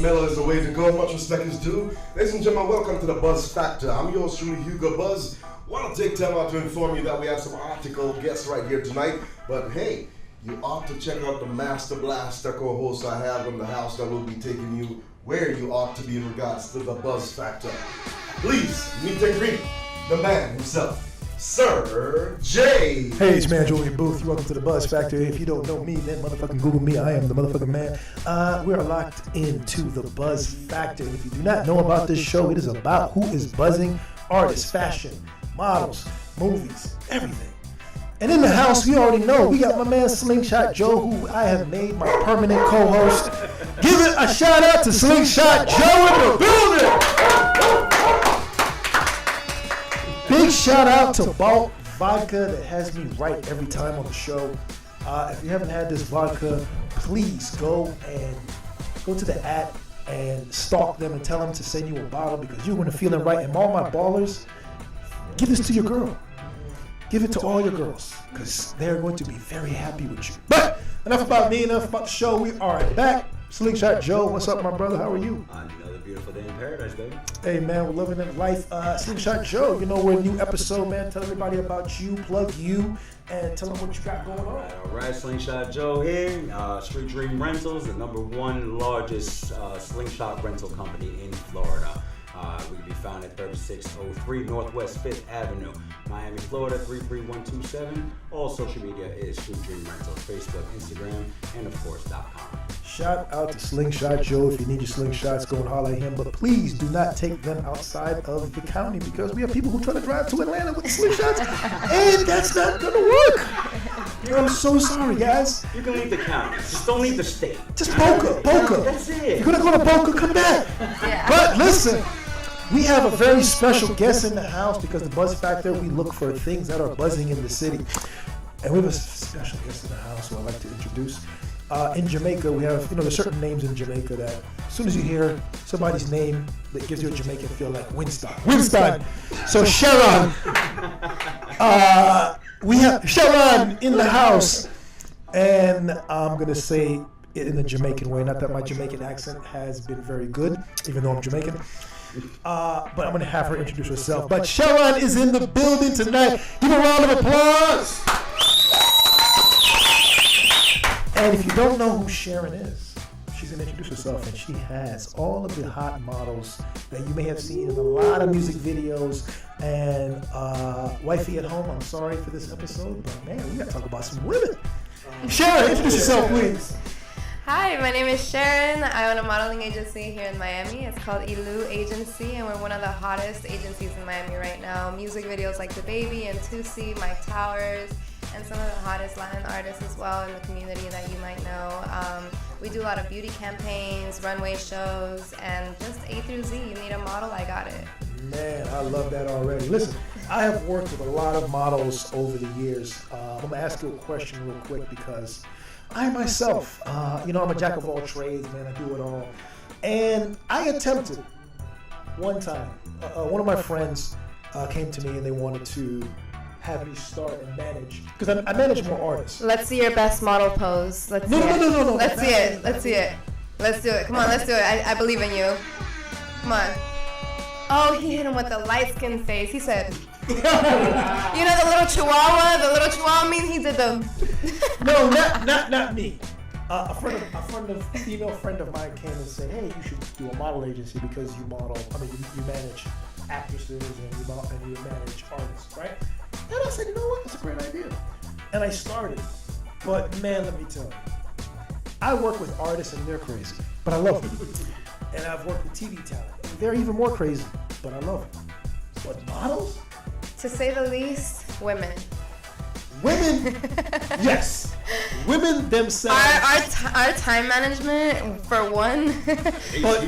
Miller is the way to go. Much respect is due. Ladies and gentlemen, welcome to the Buzz Factor. I'm yours truly, Hugo Buzz. Want to take time out to inform you that we have some article guests right here tonight. But hey, you ought to check out the Master Blaster co-host I have in the house that will be taking you where you ought to be in regards to the Buzz Factor. Please meet and greet the man himself, Sir J. Hey, it's man Jullian Boothe. Welcome to the Buzz Factor. If you don't know me, then motherfucking Google me. I am the motherfucking man. We are locked into the Buzz Factor. If you do not know about this show, it is about who is buzzing: artists, fashion, models, movies, everything. And in the house, we already know, we got my man Slingshot Joe, who I have made my permanent co-host. Give it a shout out to Slingshot Joe in the building. Big shout out to Balt Vodka that has me right every time on the show. If you haven't had this vodka, please go to the app and stalk them and tell them to send you a bottle because you're going to feel it right. And all my ballers, give this to your girl. Give it to all your girls because they're going to be very happy with you. But enough about me, enough about the show. We are back. Slingshot Joe, what's up, my brother? How are you? Another beautiful day in paradise, baby. Hey, man, we're living in life. Slingshot Joe, you know, we're a new episode, man. Tell everybody about you, plug you, and tell them what you got going on. All right, Slingshot Joe here. Street Dream Rentals, the number one largest slingshot rental company in Florida. We can be found at 3603 Northwest 5th Avenue, Miami, Florida, 33127. All social media is Street Dream Rentals, Facebook, Instagram, and of course, .com. Shout out to Slingshot Joe. If you need your slingshots, go and holler at him. But please do not take them outside of the county because we have people who try to drive to Atlanta with the slingshots, and that's not going to work. I'm so sorry, guys. You can leave the county. Just don't leave the state. Just Boca. That's it. You're going to go to Boca, come back. Yeah. But listen. We have a very special guest in the house because the Buzz Factor, we look for things that are buzzing in the city. And we have a special guest in the house who I'd like to introduce. In Jamaica, we have, there's certain names in Jamaica that as soon as you hear somebody's name that gives you a Jamaican feel like Winston. So Sharon. We have Sharon in the house. And I'm going to say it in the Jamaican way. Not that my Jamaican accent has been very good, even though I'm Jamaican. But I'm going to have her introduce herself. But Sharon is in the building tonight. Give a round of applause. And if you don't know who Sharon is, she's going to introduce herself. And she has all of the hot models that you may have seen in a lot of music videos. And wifey at home, I'm sorry for this episode, but man, we got to talk about some women. Sharon, introduce yourself, please. Hi, my name is Sharon. I own a modeling agency here in Miami. It's called Ilu Agency, and we're one of the hottest agencies in Miami right now. Music videos like The Baby and Tusi, Mike Towers, and some of the hottest Latin artists as well in the community that you might know. We do a lot of beauty campaigns, runway shows, and just A through Z. You need a model, I got it. Man, I love that already. Listen, I have worked with a lot of models over the years. I'm going to ask you a question real quick because I myself, I'm a jack of all trades, man. I do it all. And I attempted one time. One of my friends came to me and they wanted to have me start and manage. Because I manage more artists. Let's see your best model pose. No. Let's see it. Let's do it. Come on, let's do it. I believe in you. Come on. Oh, he hit him with the light-skinned face. He said, the little chihuahua mean he did the... No, not me. A female friend of mine came and said, hey, you should do a model agency because you manage actresses and you manage artists, right? And I said, you know what, that's a great idea. And I started. But man, let me tell you, I work with artists and they're crazy, but I love them. And I've worked with TV talent, and they're even more crazy, but I love them. But models? To say the least, women. Women, yes. Women themselves. Our time management, for one. but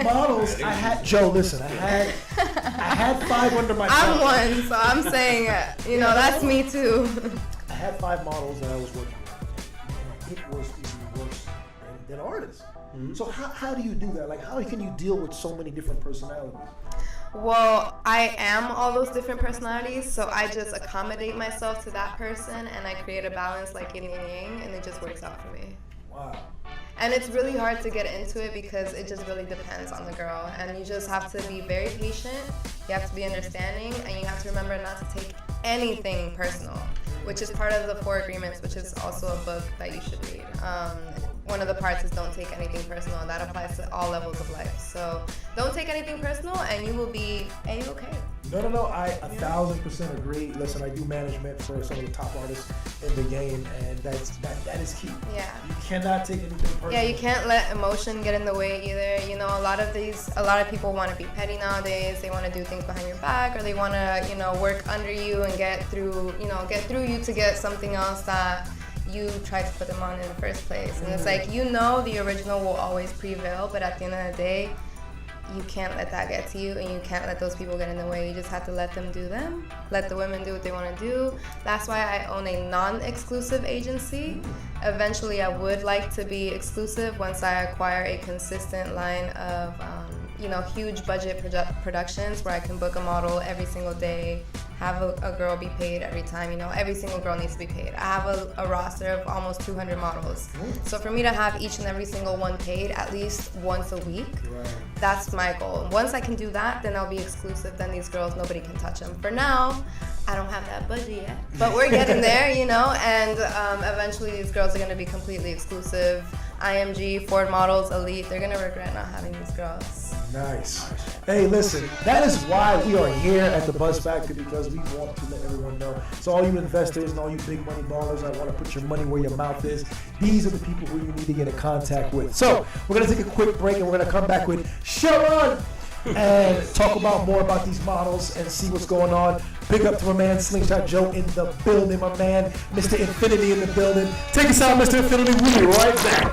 models, I had 5 under my belt. I'm one, so I'm saying, that's me too. I had 5 models that I was working with, and it was even worse than artists. Mm-hmm. So how do you do that? Like, how can you deal with so many different personalities? Well, I am all those different personalities, so I just accommodate myself to that person, and I create a balance like yin and yang, and it just works out for me. Wow. And it's really hard to get into it because it just really depends on the girl. And you just have to be very patient, you have to be understanding, and you have to remember not to take anything personal, which is part of the 4 agreements, which is also a book that you should read. One of the parts is don't take anything personal, and that applies to all levels of life. So don't take anything personal, and you will be A-okay. No, I 1,000% agree. Listen, I do management for some of the top artists in the game, and that is key. Yeah. You cannot take anything personal. Yeah, you can't let emotion get in the way either. You know, a lot of people want to be petty nowadays. They want to do things behind your back, or they want to, work under you and get through you to get something else that you tried to put them on in the first place. And it's like, the original will always prevail, but at the end of the day, you can't let that get to you, and you can't let those people get in the way. You just have to let them do them. Let the women do what they want to do. That's why I own a non-exclusive agency. Eventually, I would like to be exclusive once I acquire a consistent line of, huge budget productions where I can book a model every single day, have a girl be paid every time. Every single girl needs to be paid. I have a roster of almost 200 models. So for me to have each and every single one paid at least once a week, that's my goal. Once I can do that, then I'll be exclusive. Then these girls, nobody can touch them. For now, I don't have that budget yet, but we're getting there, and eventually these girls are going to be completely exclusive. IMG, Ford Models, Elite, they're going to regret not having these girls. Nice. Hey, listen, that is why we are here at the Buzz Factor, because we want to let everyone know. So all you investors and all you big money ballers, I want to put your money where your mouth is. These are the people who you need to get in contact with. So we're going to take a quick break, and we're going to come back with Sharon and talk about more about these models and see what's going on. Big up to my man Slingshot Joe in the building, my man Mr. Infinity in the building. Take us out, Mr. Infinity. We'll be right back.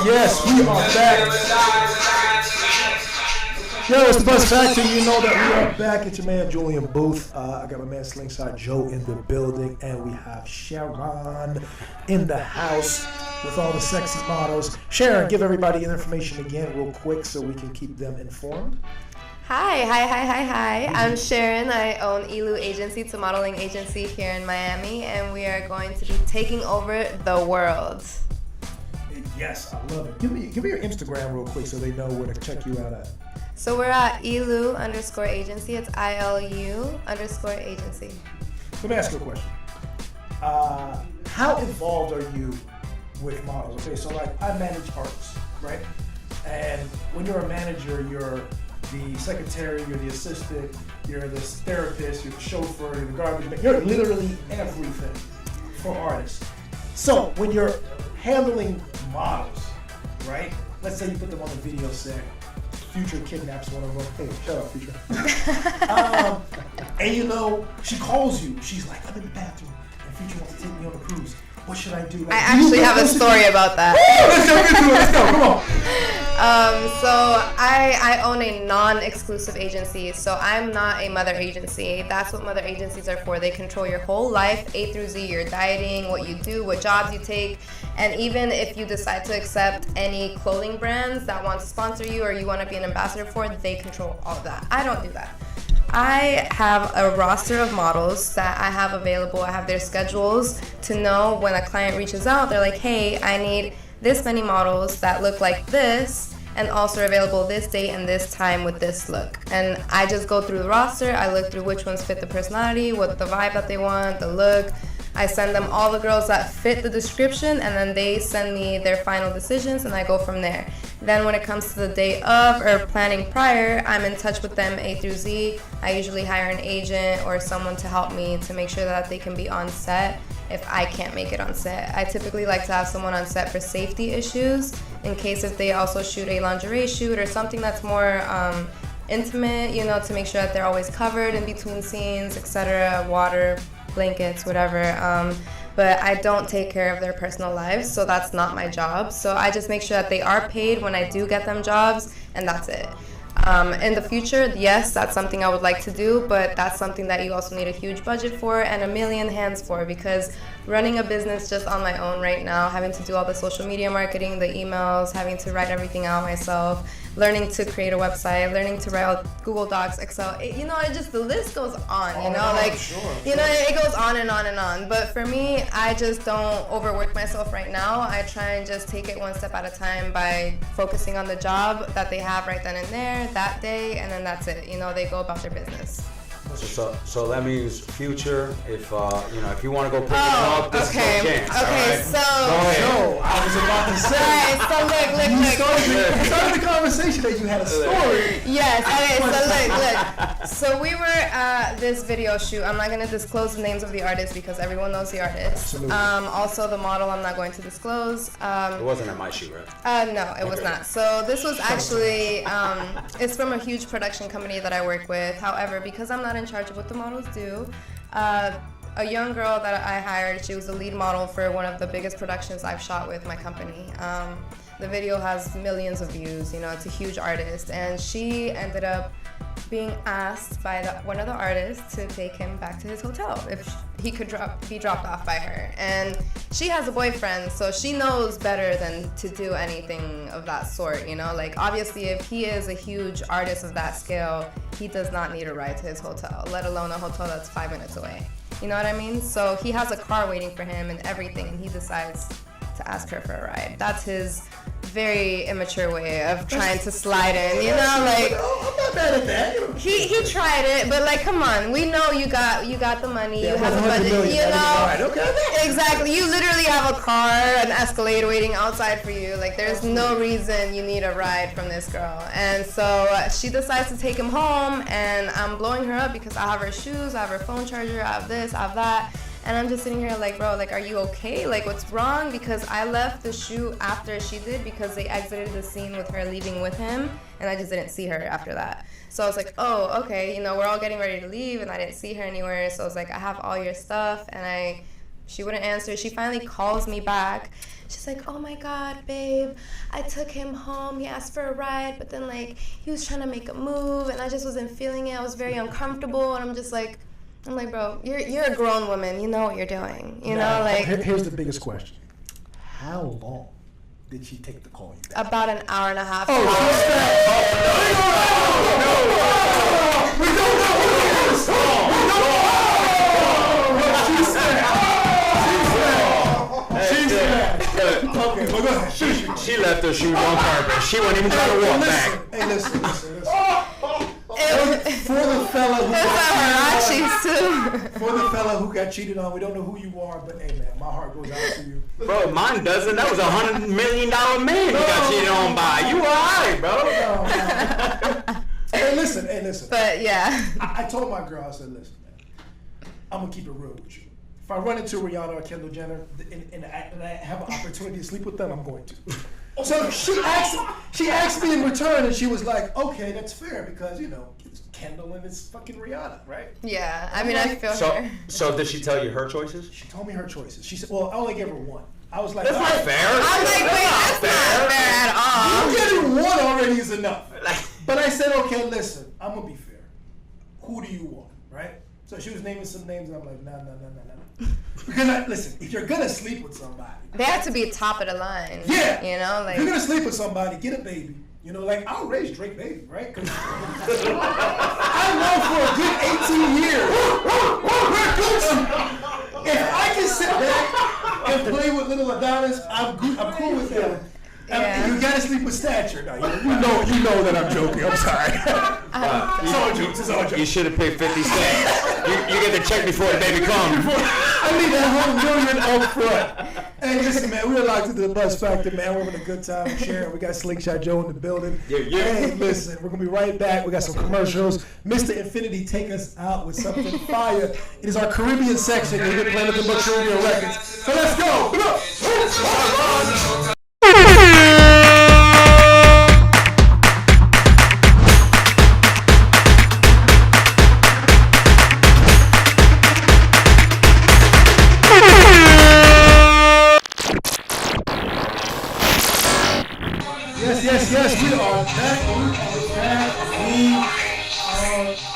Yes, we are back. Yo, it's the Buzz Factor. You know that we are back. It's your man Jullian Boothe. I got my man Slingshot Joe in the building, and we have Sharon in the house with all the sexy models. Sharon, give everybody your information again real quick so we can keep them informed. Hi. I'm Sharon. I own Ilu Agency. It's a modeling agency here in Miami, and we are going to be taking over the world. Yes, I love it. Give me your Instagram real quick so they know where to check you out at. So we're at Ilu_agency. It's ILU_agency. Let me ask you a question. How involved are you with models? Okay, so like I manage artists, right? And when you're a manager, you're the secretary, you're the assistant, you're the therapist, you're the chauffeur, you're the garbage man. You're literally everything for artists. So when you're handling models, right? Let's say you put them on the video set. Future kidnaps one of them. Hey, shut up, Future. And she calls you. She's like, I'm in the bathroom, and Future wants to take me on a cruise. What should I do? Like, I actually have a story about that. Let's jump into it. Let's go. Come on. So I own a non-exclusive agency, so I'm not a mother agency. That's what mother agencies are for. They control your whole life, A through Z, your dieting, what you do, what jobs you take, and even if you decide to accept any clothing brands that want to sponsor you or you want to be an ambassador for, they control all of that. I don't do that. I have a roster of models that I have available. I have their schedules to know when a client reaches out, they're like, hey, I need this many models that look like this and also available this date and this time with this look. And I just go through the roster. I look through which ones fit the personality, what the vibe that they want, the look. I send them all the girls that fit the description, and then they send me their final decisions, and I go from there. Then when it comes to the day of or planning prior, I'm in touch with them A through Z. I usually hire an agent or someone to help me to make sure that they can be on set if I can't make it on set. I typically like to have someone on set for safety issues, in case if they also shoot a lingerie shoot or something that's more intimate, to make sure that they're always covered in between scenes, etc., water, blankets, whatever. But I don't take care of their personal lives, so that's not my job. So I just make sure that they are paid when I do get them jobs, and that's it. In the future, yes, that's something I would like to do, but that's something that you also need a huge budget for and a million hands for, because running a business just on my own right now, having to do all the social media marketing, the emails, having to write everything out myself, learning to create a website, learning to write out Google Docs, Excel, the list goes on, it goes on and on and on. But for me, I just don't overwork myself right now. I try and just take it one step at a time by focusing on the job that they have right then and there, that day, and then that's it. They go about their business. So that means future. If if you want to go pick it up, this is your chance. Okay, right? so I was about to say. Right, so look. Started the conversation that you had a story. Yes. Okay. So look. So we were at this video shoot. I'm not gonna disclose the names of the artists because everyone knows the artist. Absolutely. Also the model, I'm not going to disclose. It wasn't at my shoot, right? No, it was not. So this was actually it's from a huge production company that I work with. However, because I'm not in charge of what the models do, a young girl that I hired, she was the lead model for one of the biggest productions I've shot with my company. The video has millions of views, it's a huge artist, and she ended up being asked by one of the artists to take him back to his hotel if he could be dropped off by her. And she has a boyfriend, so she knows better than to do anything of that sort, obviously if he is a huge artist of that scale, he does not need a ride to his hotel, let alone a hotel that's 5 minutes away. You know what I mean? So he has a car waiting for him and everything, and he decides to ask her for a ride. That's his very immature way of trying to slide in, I'm not mad at that. He tried it, but come on, we know you got the money, you have the budget, Right, okay. Exactly. You literally have a car, an Escalade waiting outside for you. There's no reason you need a ride from this girl. And so she decides to take him home, and I'm blowing her up because I have her shoes, I have her phone charger, I have this, I have that. And I'm just sitting here bro, are you okay? What's wrong? Because I left the shoot after she did because they exited the scene with her leaving with him, and I just didn't see her after that. So I was like, oh, okay, we're all getting ready to leave, and I didn't see her anywhere. So I was like, I have all your stuff, and she wouldn't answer. She finally calls me back. She's like, oh my God, babe, I took him home. He asked for a ride, but then he was trying to make a move, and I just wasn't feeling it. I was very uncomfortable, and I'm like, bro, you're a grown woman. You know what you're doing. Here's the biggest question. How long did she take the call you back? About an hour and a half. Oh, we don't know who it is. She said. Okay, well, go ahead. She left her shoes on purpose. She wasn't even trying to walk back. Hey, listen. For the fella who got cheated on, we don't know who you are, but hey man, my heart goes out to you. Bro, mine doesn't. That was $100 million man you got cheated on by. You alright, bro? Hey, listen. But yeah. I told my girl, I said, listen, man, I'm gonna keep it real with you. If I run into Rihanna or Kendall Jenner and I have an opportunity to sleep with them, I'm going to. So she asked me in return, and she was like, okay, that's fair because, it's Kendall and it's fucking Rihanna, right? Yeah, I feel her. So did she tell you her choices? She told me her choices. She said, well, I only gave her one. I was like, that's not fair. I'm like, wait, that's not fair at all. You getting one already is enough. But I said, okay, listen, I'm going to be fair. Who do you want, right? So she was naming some names, and I'm like, no. Because listen, if you're gonna sleep with somebody, they have to be top of the line. Yeah, if you're gonna sleep with somebody, get a baby. I'll raise Drake baby, right? Cause I know for a good 18 years, we're Gucci. If I can sit back and play with little Adonis, I'm cool with that. Yeah. You gotta sleep with stature. No, you know that I'm joking. I'm sorry. It's all jokes. You should have picked 50 Cent. You get the check before the baby comes. I need that whole million up front. Hey, listen, man, we're locked into the Buzz Factor, man. We're having a good time sharing. We got Slingshot Joe in the building. Yeah. Hey, listen, we're gonna be right back. We got some commercials. Mr. Infinity, take us out with something fire. It is our Caribbean section. We're gonna play nothing but Caribbean records. So let's go. Yes, we are back.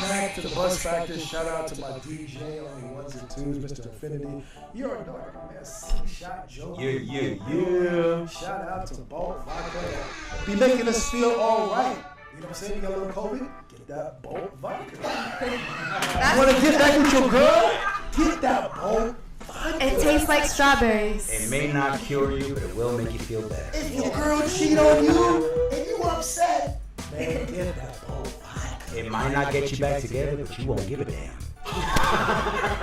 back to the Buzz Factor. Shout out to my DJ on the ones and twos, Mr. Infinity. You already know I got man, Slingshot Joe. Yeah. Shout out to Bolt Vodka. Be making us feel all right. You know what I'm saying? You got a little COVID? Get that Bolt Vodka. You want to get back with your girl? Get that Bolt Vodka. It tastes like strawberries. It may not cure you, but it will make you feel better. If your girl cheat on you and you upset, man, get that Bolt Vodka. It might not get you back together, but you won't give a damn.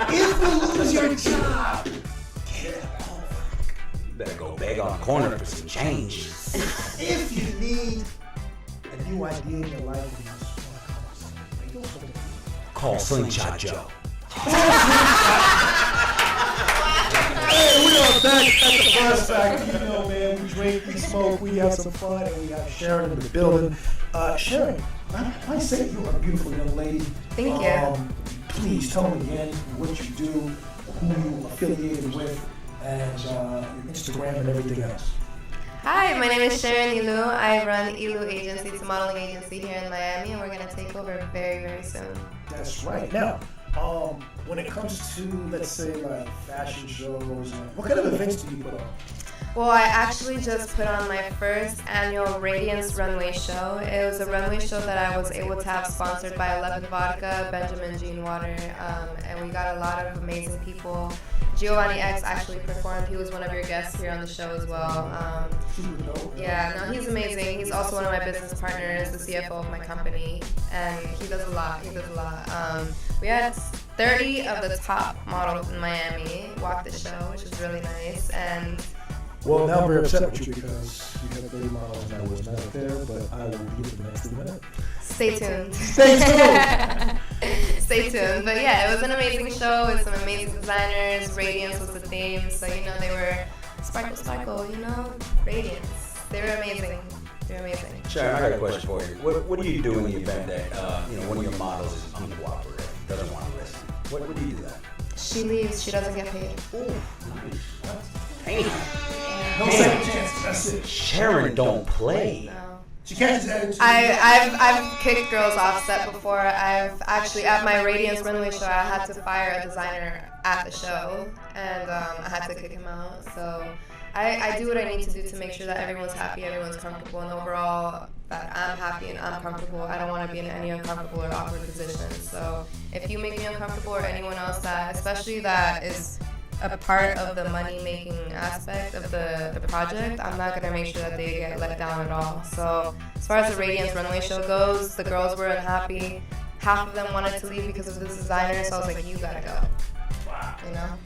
If you lose your job, get that Bolt Vodka. You better go beg on the corner for some change. If you need a new idea in your life, and you just want to come up with something, make something. Call Slingshot Joe. Hey, we are back at the Buzz Factor. You know, man, we drink, we smoke, we have some fun, and we have Sharon in the building. Sharon, I say you are a beautiful young lady. Thank you. Please tell me again what you do, who you affiliated with, and your Instagram and everything else. Hi, my name is Sharon Ilu. I run Ilu Agency. It's a modeling agency here in Miami, and we're going to take over very, very soon. That's right. Now, when it comes to, let's say, like fashion shows, what kind of events do you put on? Well, I actually just put on my first annual Radiance runway show. It was a runway show that I was able to have sponsored by 11 Vodka, Benjamin Jean Water, and we got a lot of amazing people. Giovanni X actually performed. He was one of your guests here on the show as well. Yeah, no, he's amazing. He's also one of my business partners, the CFO of my company, and he does a lot. We had 30 of the top models in Miami walk the show, which is really nice. And well, now I'm very upset with you because you had 30 models and I was not there, but I will be the next event. Stay tuned. Stay tuned. Stay tuned. But yeah, it was an amazing show with some amazing designers. Radiance was the theme, so you know they were sparkle, sparkle. You know, Radiance. They were amazing. They're amazing. Sharon, I got a question for you. What do you do in the event that one of your models is uncooperative, doesn't want to listen? What do you do then? She leaves. She doesn't get paid. Ooh, nice. Damn. No second chances. That's it. Sharon don't play. No. She catches attitude. I've kicked girls off set before. I've actually, at my Radiance runway show, I had to fire a designer at the show, and I had to kick him out. So I do what I need to do to make sure that everyone's happy, everyone's comfortable, and overall that I'm happy and I'm comfortable. I don't want to be in any uncomfortable or awkward positions. So if you make me uncomfortable or anyone else that, especially that is a part of the money-making aspect of the project, I'm not going to make sure that they get let down at all. So as far as the Radiance runway show goes, the girls were unhappy. Half of them wanted to leave because of this designer, so I was like, you gotta go. Wow. You know?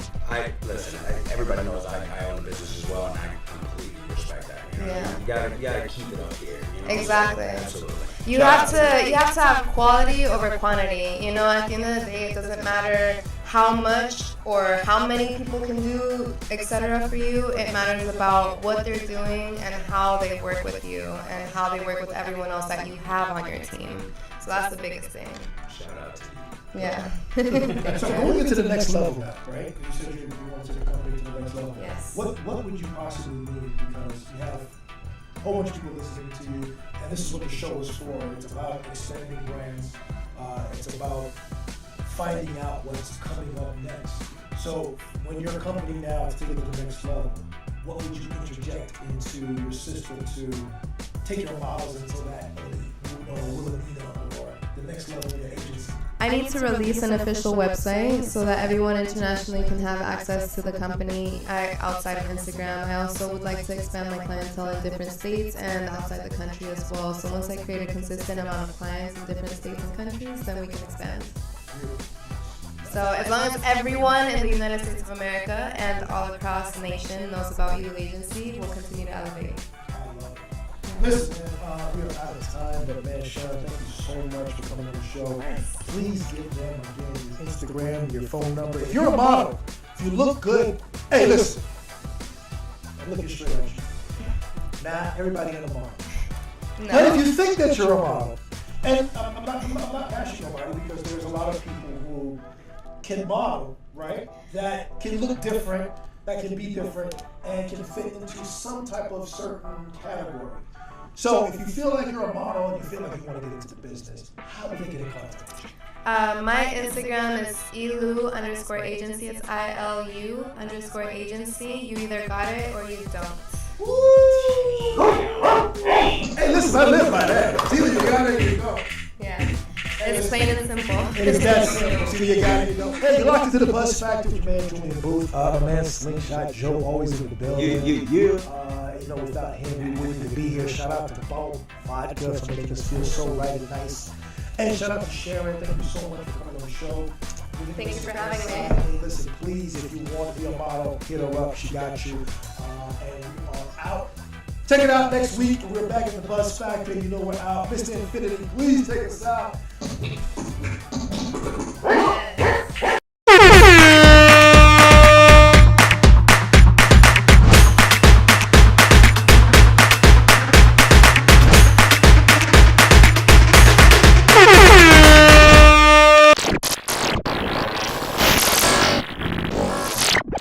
Everybody knows I own a business as well, and I completely respect that. You know? Yeah. You gotta keep it up here. You know? Exactly. Absolutely. You have to have quality over quantity. You know, at the end of the day, it doesn't matter how much or how many people can do, etc. for you. It matters about what they're doing and how they work with you and how they work with everyone else that you have on your team. So that's the biggest thing. Shout out to you. Yeah. So going into the next level now, right? You said you want to take the company to the next level. Yes. What would you possibly need? Because you have a whole bunch of people listening to you, and this is what the show is for. It's about expanding brands. It's about finding out what's coming up next. So when your company now is taking it to the next level, what would you interject into your system to take your models into that elite or the next level of your agency? I need to release an official website so that everyone internationally can have access to the company outside of Instagram. I also would like to expand my clientele in different states and outside the country as well. So once I create a consistent amount of clients in different states and countries, then we can expand. So as long as everyone in the United States of America and all across the nation knows about Ilu Agency, we'll continue to elevate. Listen, man, we are out of time, but man, Sharon, thank you so much for coming on the show. Please give them, again, your Instagram, your phone number. If you're a model, if you look good, hey, listen, I'm looking straight at you. Not everybody in a model. No. But if you think that you're a model, and I'm not bashing nobody because there's a lot of people who can model, right, that can look different, that can be different, and can fit into some type of certain category. So if you feel like you're a model and you feel like you want to get into the business, how do they get in contact with you? My Instagram is ilu_agency. It's ILU_agency. You either got it or you don't. Hey, listen, I live by that. It's either you got it or you don't. Yeah. It's plain and simple. It is that simple. See, you got it, you know. Hey, you're locked into the Buzz Factor with your man Jullian Boothe. My man Slingshot Joe, always in the building. Yeah. You know, without him, we wouldn't even be here. Shout out to Vodka for making us feel so right and nice. And shout out to Sharon. Thank you so much for coming on the show. Thank you for having me. Hey, listen, please, if you want to be a model, hit her up. She got you. And we are out. Check it out next week. We're back at the Buzz Factor. You know we're out. Mr. Infinity, please take us out.